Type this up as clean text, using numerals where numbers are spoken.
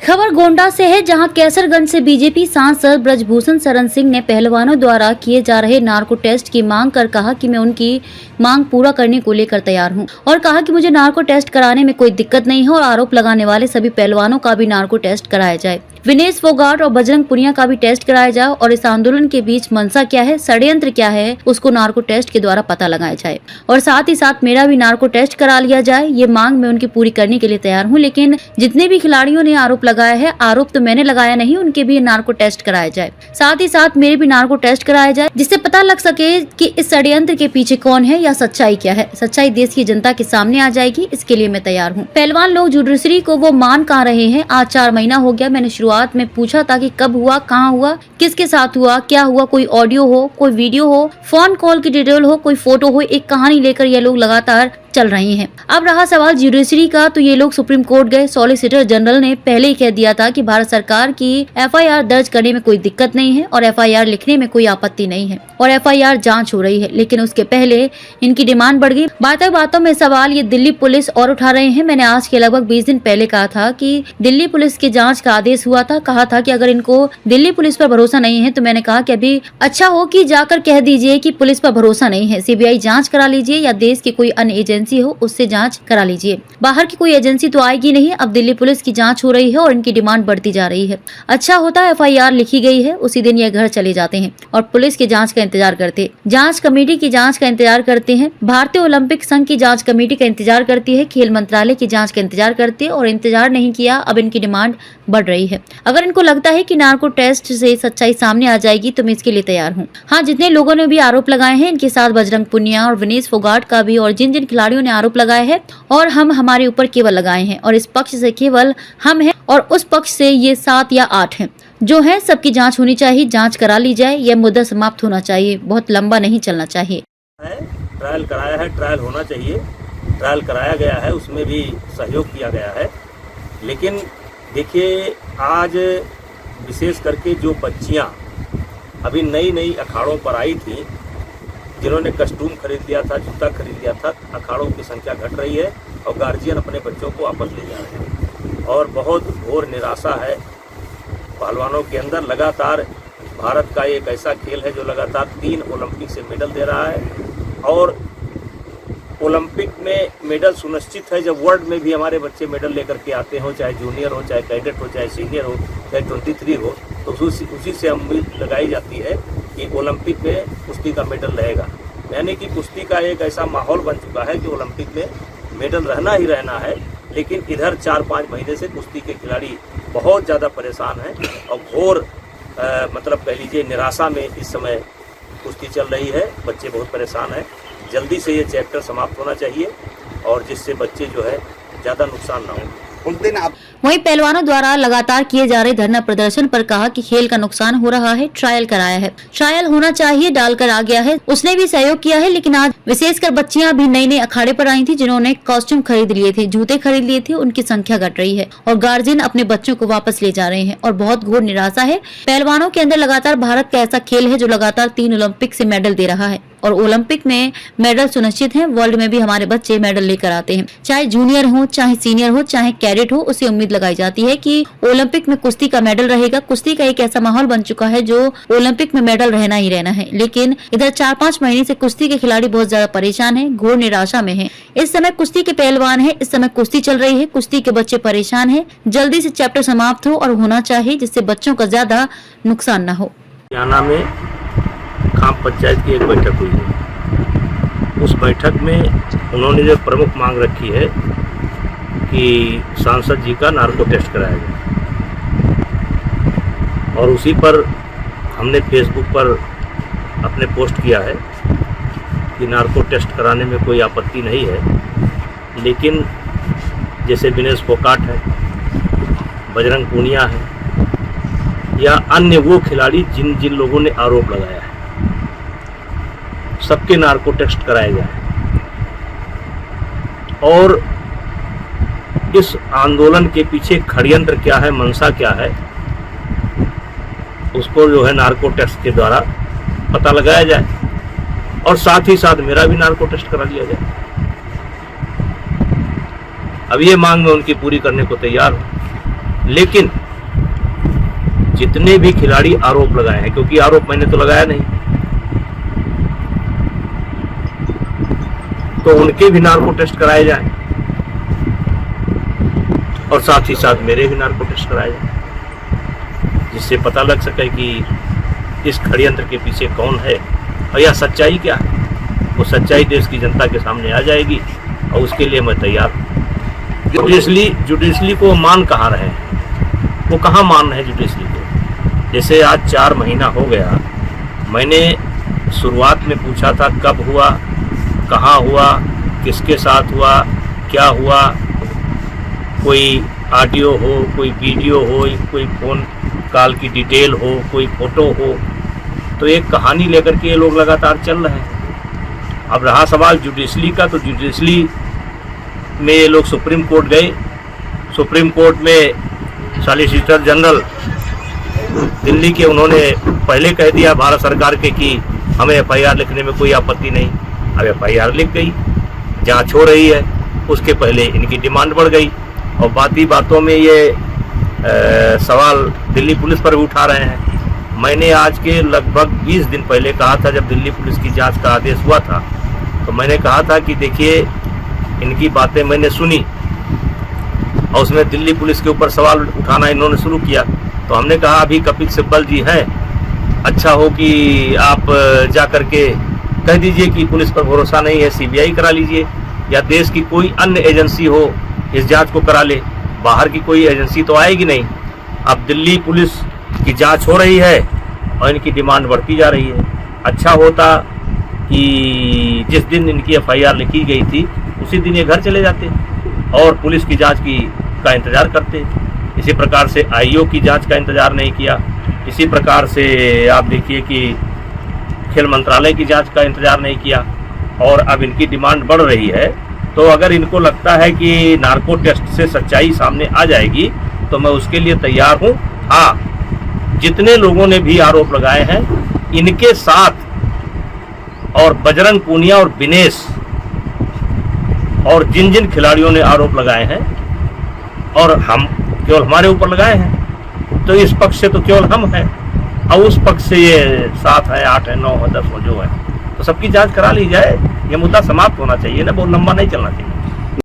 खबर गोंडा से है, जहां कैसरगंज से बीजेपी सांसद ब्रजभूषण शरण सिंह ने पहलवानों द्वारा किए जा रहे नार्को टेस्ट की मांग कर कहा कि मैं उनकी मांग पूरा करने को लेकर तैयार हूं और कहा कि मुझे नार्को टेस्ट कराने में कोई दिक्कत नहीं है और आरोप लगाने वाले सभी पहलवानों का भी नार्को टेस्ट कराया जाए। विनेश फोगाट और बजरंग पुनिया का भी टेस्ट कराया जाए और इस आंदोलन के बीच मंशा क्या है, षड्यंत्र क्या है, उसको नार्को टेस्ट के द्वारा पता लगाया जाए और साथ ही साथ मेरा भी नार्को टेस्ट करा लिया जाए। ये मांग मैं उनकी पूरी करने के लिए तैयार हूँ, लेकिन जितने भी खिलाड़ियों ने आरोप लगाया है, आरोप तो मैंने लगाया नहीं, उनके भी नार्को टेस्ट कराया जाए। साथ ही साथ मेरे भी नार्को टेस्ट कराया जाए, जिससे पता लग सके कि इस षड्यंत्र के पीछे कौन है या सच्चाई क्या है। सच्चाई देश की जनता के सामने आ जाएगी, इसके लिए मैं तैयार हूँ। पहलवान लोग जुडिशरी को वो मान कहाँ रहे हैं। आज 4 महीना हो गया। मैंने शुरुआत में पूछा था कि कब हुआ, कहाँ हुआ, किसके साथ हुआ, क्या हुआ, कोई ऑडियो हो, कोई वीडियो हो, फोन कॉल की डिटेल हो, कोई फोटो हो। एक कहानी लेकर ये लोग लगातार चल रही हैं। अब रहा सवाल जुडिशरी का, तो ये लोग सुप्रीम कोर्ट गए। सॉलिसिटर जनरल ने पहले ही कह दिया था कि भारत सरकार की एफआईआर दर्ज करने में कोई दिक्कत नहीं है और एफआईआर लिखने में कोई आपत्ति नहीं है और एफआईआर जांच हो रही है। लेकिन उसके पहले इनकी डिमांड बढ़ गई। बातों में सवाल ये दिल्ली पुलिस और उठा रहे हैं। मैंने आज के लगभग 20 दिन पहले कहा था कि दिल्ली पुलिस की जाँच का आदेश हुआ था। कहा था कि अगर इनको दिल्ली पुलिस पर भरोसा नहीं है तो मैंने कहा कि अभी अच्छा हो कि जाकर कह दीजिए कि पुलिस पर भरोसा नहीं है, सीबीआई जाँच करा लीजिए या देश की कोई अन्य एजेंसी हो उससे जांच करा लीजिए। बाहर की कोई एजेंसी तो आएगी नहीं। अब दिल्ली पुलिस की जांच हो रही है और इनकी डिमांड बढ़ती जा रही है। अच्छा होता है एफआईआर लिखी गई है, उसी दिन ये घर चले जाते हैं और पुलिस की जांच का इंतजार करते, जांच कमेटी की जांच का इंतजार करते हैं, भारतीय ओलंपिक संघ की जांच कमेटी का इंतजार करती है, खेल मंत्रालय की जांच का इंतजार करते हैं और इंतजार नहीं किया। अब इनकी डिमांड बढ़ रही है। अगर इनको लगता है कि नार्को टेस्ट से सच्चाई सामने आ जाएगी तो मैं इसके लिए तैयार हूँ। हाँ, जितने लोगों ने भी आरोप लगाए हैं, इनके साथ बजरंग पुनिया और विनेश फोगाट का भी, और जिन जिन खिलाड़ियों ने आरोप लगाए हैं और हम हमारे ऊपर केवल लगाए हैं और इस पक्ष से केवल हम हैं और उस पक्ष से ये 7 या 8 हैं जो है। सबकी जांच होनी चाहिए, जांच करा ली जाए। यह मुद्दा समाप्त होना चाहिए, बहुत लंबा नहीं चलना चाहिए। ट्रायल कराया है, ट्रायल होना चाहिए। ट्रायल कराया गया है, उसमें भी सहयोग किया गया है। लेकिन देखिए, आज विशेष करके जो बच्चियां अभी नई अखाड़ों पर आई थी, जिन्होंने कस्टूम खरीद लिया था, जूता खरीद लिया था, अखाड़ों की संख्या घट रही है और गार्जियन अपने बच्चों को वापस ले जा रहे हैं और बहुत घोर निराशा है पहलवानों के अंदर। लगातार भारत का एक ऐसा खेल है जो लगातार 3 ओलंपिक से मेडल दे रहा है और ओलंपिक में मेडल सुनिश्चित है। जब वर्ल्ड में भी हमारे बच्चे मेडल लेकर के आते हो, चाहे जूनियर हो, चाहे कैडेट हो, चाहे सीनियर हो, चाहे 23 हो, तो उसी से उम्मीद लगाई जाती है कि ओलंपिक में कुश्ती का मेडल रहेगा। यानी कि कुश्ती का एक ऐसा माहौल बन चुका है कि ओलंपिक में मेडल रहना ही रहना है। लेकिन इधर 4-5 महीने से कुश्ती के खिलाड़ी बहुत ज़्यादा परेशान हैं और घोर मतलब कह लीजिए निराशा में इस समय कुश्ती चल रही है। बच्चे बहुत परेशान हैं। जल्दी से ये चैप्टर समाप्त होना चाहिए और जिससे बच्चे जो है ज़्यादा नुकसान ना हो। उस दिन आप वहीं पहलवानों द्वारा लगातार किए जा रहे धरना प्रदर्शन पर कहा कि खेल का नुकसान हो रहा है, ट्रायल कराया है, ट्रायल होना चाहिए, डालकर आ गया है, उसने भी सहयोग किया है। लेकिन आज विशेषकर बच्चियां भी नए अखाड़े पर आई थी, जिन्होंने कॉस्ट्यूम खरीद लिए थे, जूते खरीद लिए थे, उनकी संख्या घट रही है और गार्जियन अपने बच्चों को वापस ले जा रहे हैं और बहुत घोर निराशा है। पहलवानों के अंदर लगातार भारत का ऐसा खेल है जो लगातार 3 ओलंपिक से मेडल दे रहा है और ओलंपिक में मेडल सुनिश्चित है। वर्ल्ड में भी हमारे बच्चे मेडल लेकर आते हैं, चाहे जूनियर हो, चाहे सीनियर हो, चाहे कैडेट हो। उसे उम्मीद लगाई जाती है कि ओलंपिक में कुश्ती का मेडल रहेगा। कुश्ती का एक ऐसा माहौल बन चुका है जो ओलंपिक में मेडल रहना ही रहना है। लेकिन इधर 4-5 महीने से कुश्ती के खिलाड़ी बहुत ज्यादा परेशान हैं, घोर निराशा में हैं। इस समय कुश्ती के पहलवान हैं, इस समय कुश्ती चल रही है, कुश्ती के बच्चे परेशान हैं। जल्दी से चैप्टर समाप्त हो और होना चाहिए जिससे बच्चों का ज्यादा नुकसान न हो। हरियाणा में खाप पंचायत की एक बैठक हुई है। उस बैठक में उन्होंने जो प्रमुख मांग रखी है कि सांसद जी का नार्को टेस्ट कराया जाए और उसी पर हमने फेसबुक पर अपने पोस्ट किया है कि नार्को टेस्ट कराने में कोई आपत्ति नहीं है। लेकिन जैसे विनेश फोगाट है, बजरंग पुनिया है या अन्य वो खिलाड़ी जिन लोगों ने आरोप लगाया है, सबके नार्को टेस्ट कराए जाए और इस आंदोलन के पीछे षड्यंत्र क्या है, मंशा क्या है, उसको जो है नार्को टेस्ट के द्वारा पता लगाया जाए और साथ ही साथ मेरा भी नार्को टेस्ट करा लिया जाए। अब ये मांग मैं उनकी पूरी करने को तैयार हूँ, लेकिन जितने भी खिलाड़ी आरोप लगाए हैं, क्योंकि आरोप मैंने तो लगाया नहीं, तो उनके भी नार्को टेस्ट कराए जाएं और साथ ही साथ मेरे भी नार्को टेस्ट कराए जाएं, जिससे पता लग सके कि इस षड्यंत्र के पीछे कौन है और यह सच्चाई क्या है। वो सच्चाई देश की जनता के सामने आ जाएगी और उसके लिए मैं तैयार हूँ। जुडिशली को मान कहाँ रहे हैं, वो कहाँ मान रहे हैं जुडिशली को। जैसे आज 4 महीना हो गया, मैंने शुरुआत में पूछा था कब हुआ, कहाँ हुआ, किसके साथ हुआ, क्या हुआ, कोई ऑडियो हो, कोई वीडियो हो, कोई फ़ोन कॉल की डिटेल हो, कोई फ़ोटो हो, तो एक कहानी लेकर के ये लोग लगातार चल रहे हैं। अब रहा सवाल जुडिशली का, तो जुडिशली में ये लोग सुप्रीम कोर्ट गए। सुप्रीम कोर्ट में सॉलिसिटर जनरल दिल्ली के, उन्होंने पहले कह दिया भारत सरकार के कि हमें FIR लिखने में कोई आपत्ति नहीं। अब FIR लिख गई, जांच हो रही है, उसके पहले इनकी डिमांड बढ़ गई और बातों में ये सवाल दिल्ली पुलिस पर भी उठा रहे हैं। मैंने आज के लगभग 20 दिन पहले कहा था, जब दिल्ली पुलिस की जांच का आदेश हुआ था, तो मैंने कहा था कि देखिए इनकी बातें मैंने सुनी और उसमें दिल्ली पुलिस के ऊपर सवाल उठाना इन्होंने शुरू किया। तो हमने कहा अभी कपिल सिब्बल जी हैं, अच्छा हो कि आप जा कर के कह दीजिए कि पुलिस पर भरोसा नहीं है, CBI करा लीजिए या देश की कोई अन्य एजेंसी हो इस जांच को करा ले। बाहर की कोई एजेंसी तो आएगी नहीं। अब दिल्ली पुलिस की जांच हो रही है और इनकी डिमांड बढ़ती जा रही है। अच्छा होता कि जिस दिन इनकी FIR लिखी गई थी उसी दिन ये घर चले जाते और पुलिस की जांच का इंतज़ार करते। इसी प्रकार से IO की जांच का इंतज़ार नहीं किया। इसी प्रकार से आप देखिए कि खेल मंत्रालय की जांच का इंतज़ार नहीं किया और अब इनकी डिमांड बढ़ रही है। तो अगर इनको लगता है कि नार्को टेस्ट से सच्चाई सामने आ जाएगी तो मैं उसके लिए तैयार हूँ। हाँ, जितने लोगों ने भी आरोप लगाए हैं इनके साथ और बजरंग पूनिया और विनेश और जिन जिन खिलाड़ियों ने आरोप लगाए हैं और हम केवल हमारे ऊपर लगाए हैं, तो इस पक्ष से तो केवल हम हैं और उस पक्ष से ये 7 है, 8 है, 9 है, 10 जो है, तो सबकी जांच करा ली जाए। ये मुद्दा समाप्त होना चाहिए ना, बहुत लंबा नहीं चलना चाहिए।